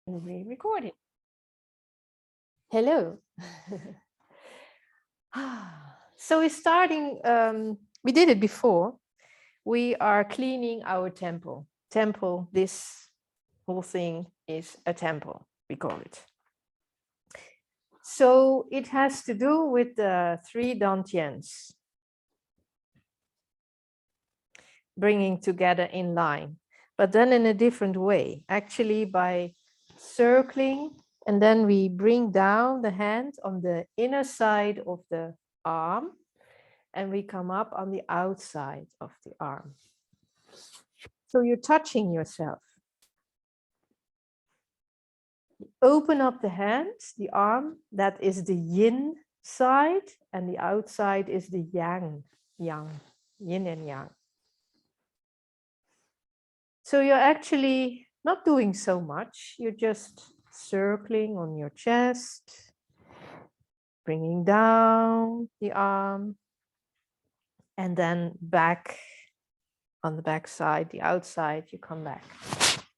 Re-recording. Hello. So we're starting, we did it before. We are cleaning our temple. Temple, this whole thing is a temple, we call it. So it has to do with the 3 dantiens, bringing together in line, but then in a different way, actually by circling, and then we bring down the hand on the inner side of the arm, and we come up on the outside of the arm. So you're touching yourself. Open up the hand, the arm, that is the yin side, and the outside is the yang, yin and yang. So you're actually not doing so much, you're just circling on your chest, bringing down the arm, and then back on the back side, the outside, you come back.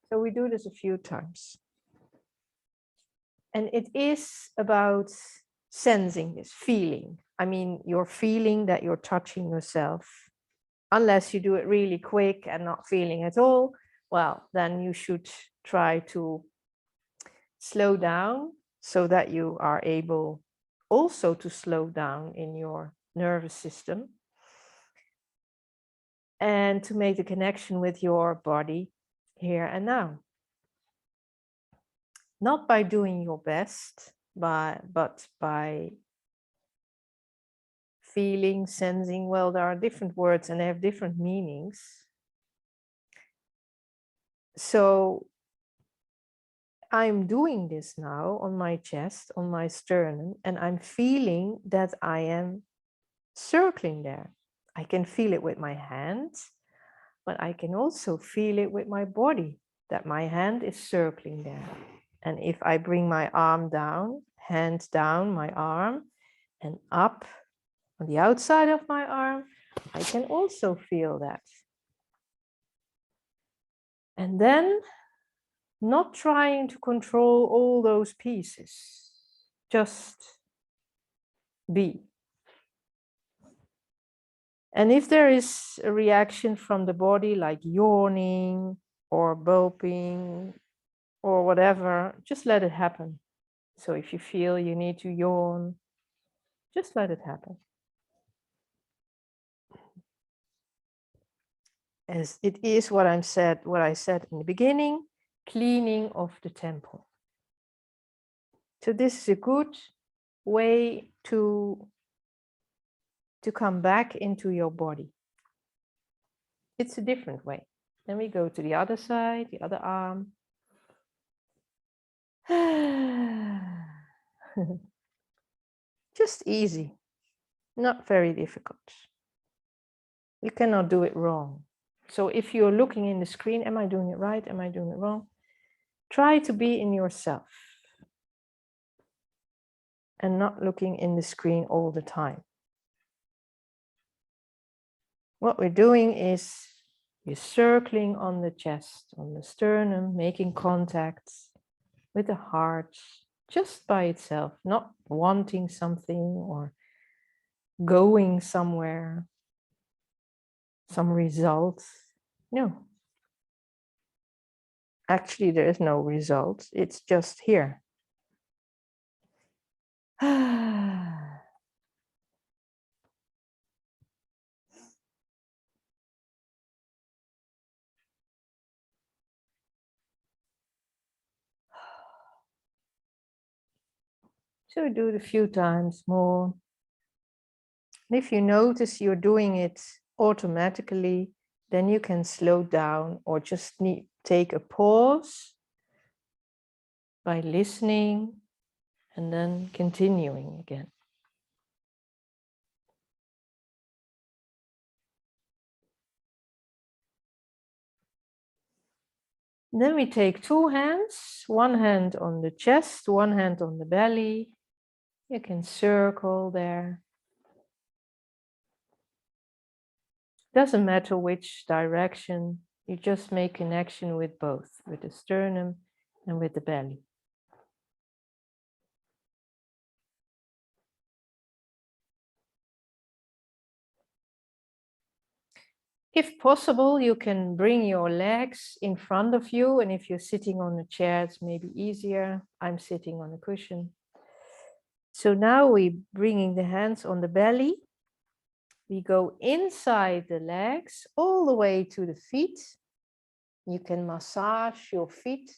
So we do this a few times. And it is about sensing this, feeling. I mean, you're feeling that you're touching yourself. Unless you do it really quick and not feeling at all, well, then you should try to slow down so that you are able also to slow down in your nervous system and to make the connection with your body here and now. Not by doing your best, but by feeling, sensing. Well, there are different words and they have different meanings. So I'm doing this now on my chest, on my sternum, and I'm feeling that I am circling there. I can feel it with my hands, but I can also feel it with my body, that my hand is circling there. And if I bring my arm down, hand down, my arm, and up on the outside of my arm, I can also feel that. And then not trying to control all those pieces, just be. And if there is a reaction from the body like yawning or burping or whatever, just let it happen. So if you feel you need to yawn, just let it happen. As it is what I said in the beginning, cleaning of the temple. So this is a good way to come back into your body. It's a different way. Then we go to the other side, the other arm. Just easy, not very difficult. You cannot do it wrong. So if you're looking in the screen, am I doing it right? Am I doing it wrong? Try to be in yourself and not looking in the screen all the time. What we're doing is you're circling on the chest, on the sternum, making contacts with the heart just by itself, not wanting something or going somewhere, some result. No. Actually, there is no result. It's just here. So do it a few times more. And if you notice you're doing it automatically, then you can slow down or just take a pause by listening and then continuing again. Then we take 2 hands, one hand on the chest, one hand on the belly. You can circle there. Doesn't matter which direction, you just make connection with both, with the sternum and with the belly. If possible, you can bring your legs in front of you, and if you're sitting on a chair, it's maybe easier. I'm sitting on a cushion. So now we're bringing the hands on the belly. We go inside the legs all the way to the feet. You can massage your feet,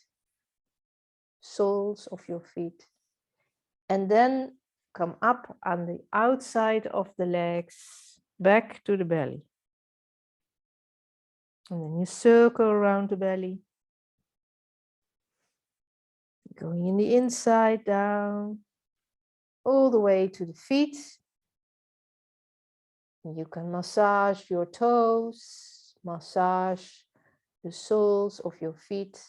soles of your feet, and then come up on the outside of the legs, back to the belly. And then you circle around the belly, going in the inside, down, all the way to the feet. You can massage your toes, massage the soles of your feet,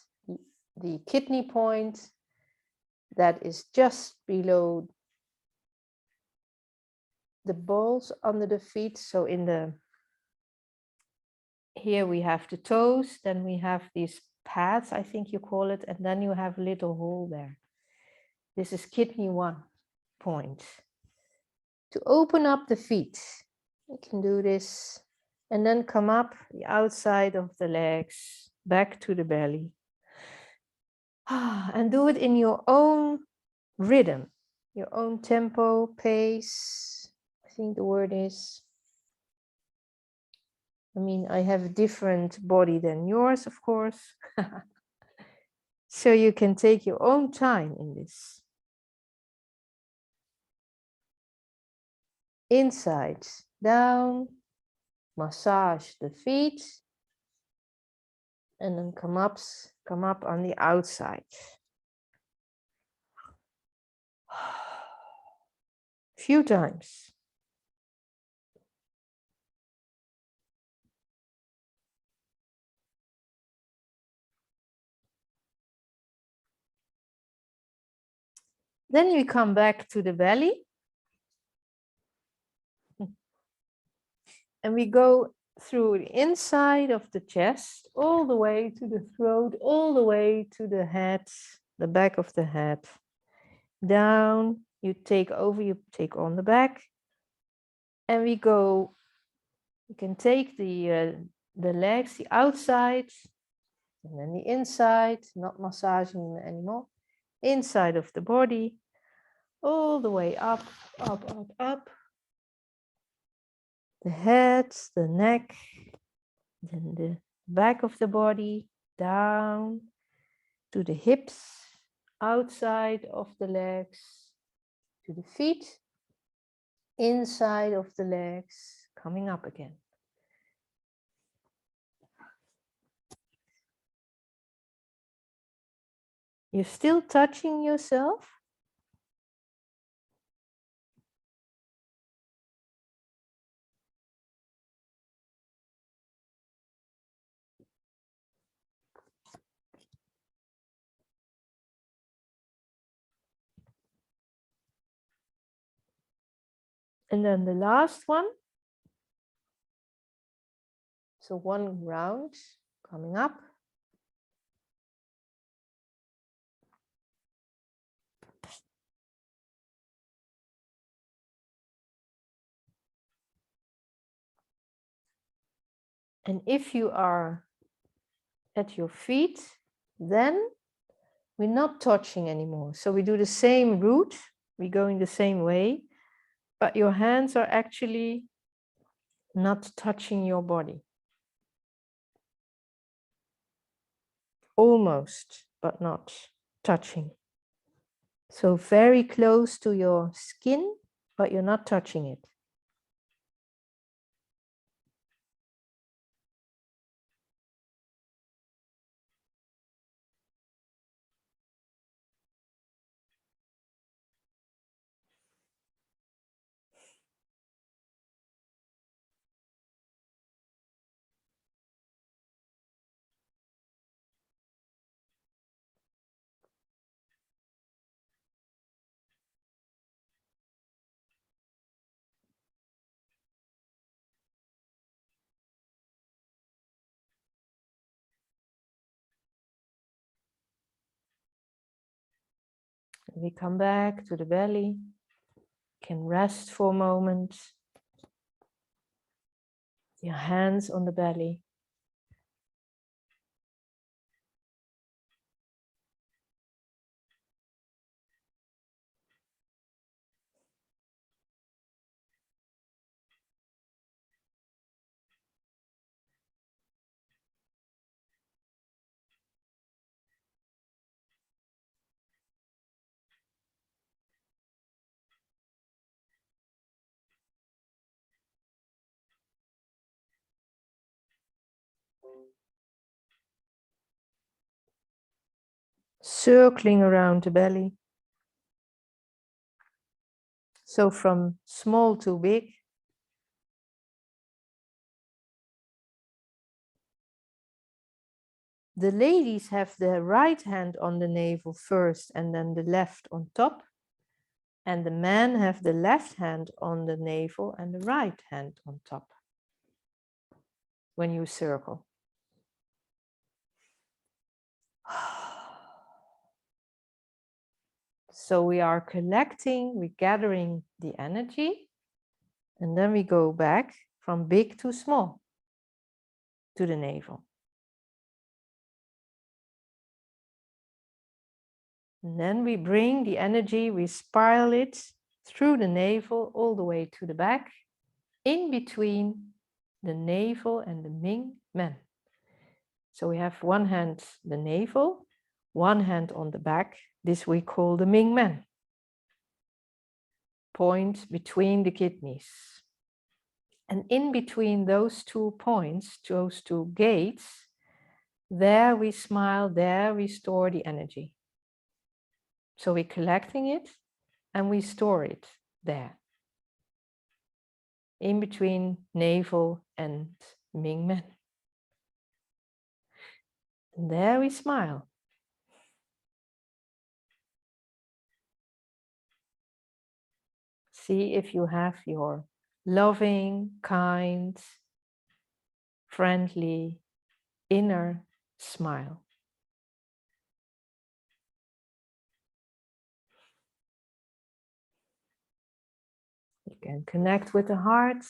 the kidney point that is just below the balls under the feet. So here we have the toes, then we have these pads, I think you call it, and then you have a little hole there. This is kidney 1 point. To open up the feet, you can do this and then come up the outside of the legs, back to the belly. And do it in your own rhythm, your own tempo, pace. I think the word is, I have a different body than yours, of course. So you can take your own time in this. Inside, down, massage the feet, and then come up on the outside. Few times. Then we come back to the belly. And we go through the inside of the chest, all the way to the throat, all the way to the head, the back of the head. Down, you take on the back. And we go, you can take the legs, the outside, and then the inside, not massaging anymore. Inside of the body, all the way up, up, up, up. The head, the neck, then the back of the body, down to the hips, outside of the legs, to the feet, inside of the legs, coming up again. You're still touching yourself. And then the last one. So one round coming up. And if you are at your feet, then we're not touching anymore. So we do the same route, we're going the same way, but your hands are actually not touching your body. Almost, but not touching. So very close to your skin, but you're not touching it. We come back to the belly, can rest for a moment. Your hands on the belly. Circling around the belly. So from small to big. The ladies have the right hand on the navel first and then the left on top. And the men have the left hand on the navel and the right hand on top when you circle. So we are collecting, we're gathering the energy, and then we go back from big to small to the navel. And then we bring the energy, we spiral it through the navel all the way to the back, in between the navel and the Ming Men. So we have one hand the navel, one hand on the back. This we call the Ming Men. Point between the kidneys. And in between those 2 points, those 2 gates, there we smile, there we store the energy. So we're collecting it and we store it there. In between navel and Ming Men. And there we smile. See if you have your loving, kind, friendly, inner smile. You can connect with the heart,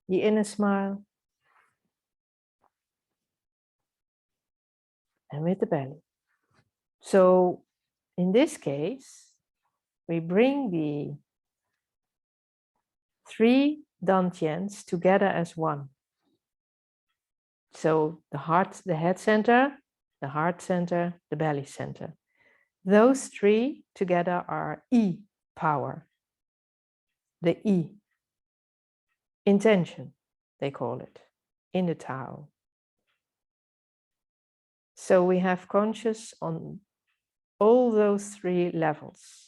the inner smile, and with the belly. So in this case, we bring the 3 dantiens together as one. So the heart, the head center, the heart center, the belly center. Those 3 together are E power. The E. Intention, they call it, in the Tao. So we have conscious on all those 3 levels.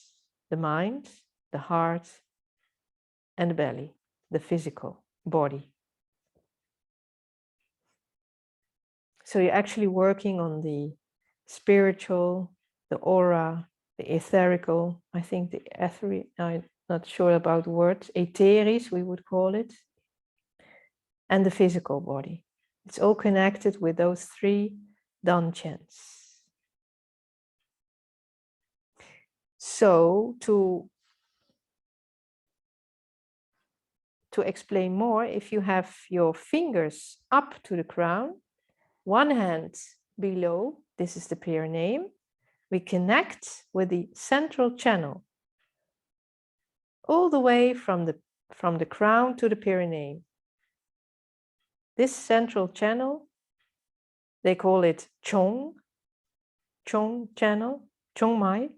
The mind, the heart, and the belly, the physical body. So you're actually working on the spiritual, the aura, the etherical, I think the etheric, I'm not sure about the word, etheris we would call it, and the physical body. It's all connected with those 3 dantiens. So to explain more, if you have your fingers up to the crown, one hand below, this is the perineum, we connect with the central channel, all the way from the crown to the perineum. This central channel, they call it Chong channel, Chong Mai.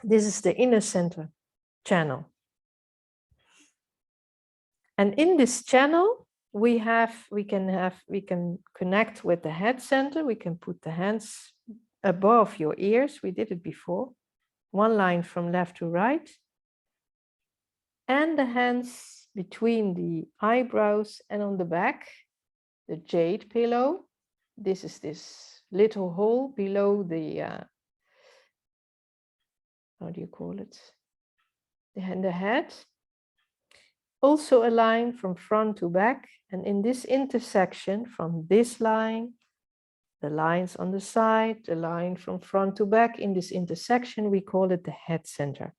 This is the inner center channel. And in this channel, we can connect with the head center. We can put the hands above your ears. We did it before. One line from left to right. And the hands between the eyebrows and on the back, the jade pillow. This is this little hole below the, how do you call it? The head. Also a line from front to back. And in this intersection from this line the lines on the side, the line from front to back. In this intersection, we call it the head center.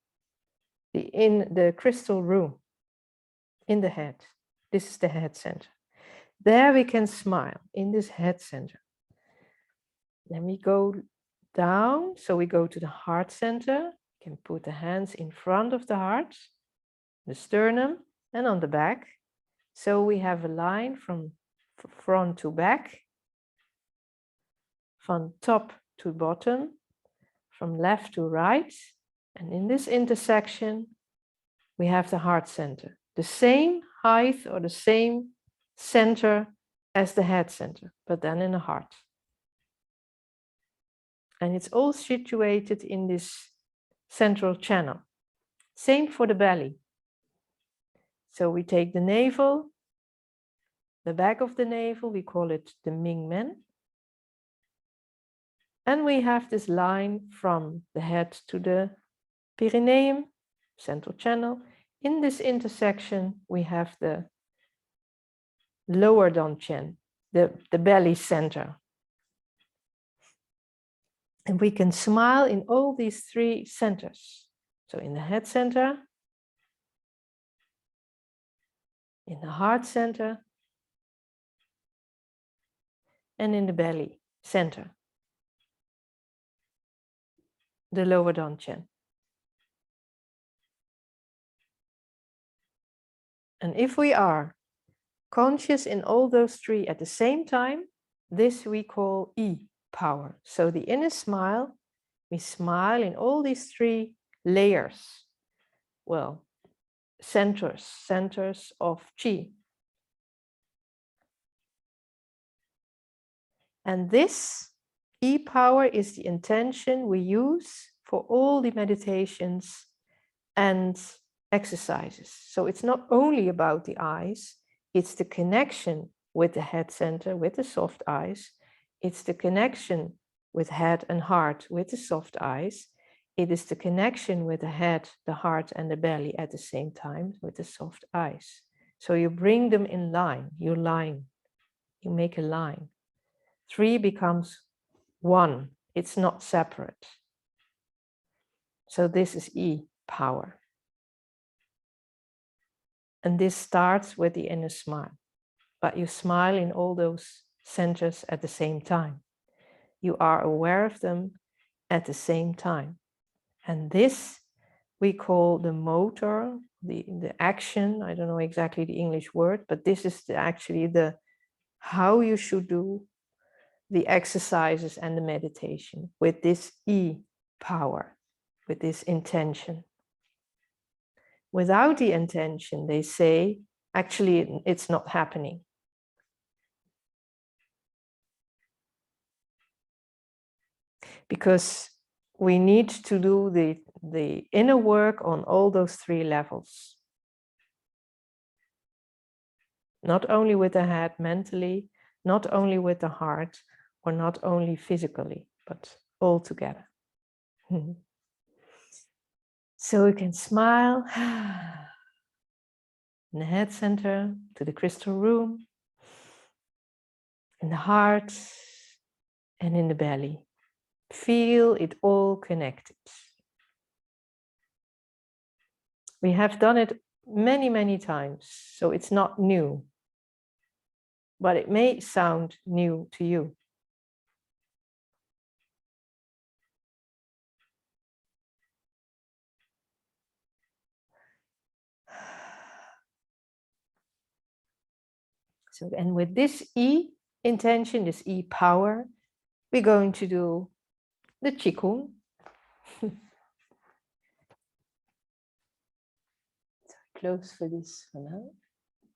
In the crystal room, in the head. This is the head center. There we can smile in this head center. Then we go down, so we go to the heart center. You can put the hands in front of the heart, the sternum, and on the back. So we have a line from front to back, from top to bottom, from left to right. And in this intersection, we have the heart center. The same height or the same center as the head center, but then in the heart. And it's all situated in this central channel. Same for the belly. So we take the navel, the back of the navel, we call it the Ming Men. And we have this line from the head to the perineum, central channel. In this intersection, we have the lower dantien, the belly center. And we can smile in all these three centers. So in the head center, in the heart center, and in the belly center, the lower dantien. And if we are conscious in all those three at the same time, this we call E power. So the inner smile, we smile in all these three layers. Well, centers of Qi. And this E power is the intention we use for all the meditations and exercises. So it's not only about the eyes, it's the connection with the head center, with the soft eyes. It's the connection with head and heart, with the soft eyes. It is the connection with the head, the heart, and the belly at the same time, with the soft eyes. So you bring them in line, you make a line. Three becomes one, it's not separate. So this is E power. And this starts with the inner smile. But you smile in all those centers at the same time. You are aware of them at the same time. And this we call the motor, the action. I don't know exactly the English word, but this is actually the how you should do the exercises and the meditation with this E power, with this intention. Without the intention, they say, actually, it's not happening. Because we need to do the inner work on all those three levels. Not only with the head mentally, not only with the heart, or not only physically, but all together. So we can smile in the head center, to the crystal room, in the heart, and in the belly. Feel it all connected. We have done it many, many times, so it's not new. But it may sound new to you. So, and with this E intention, this E power, we're going to do the Qigong. Close for this for now.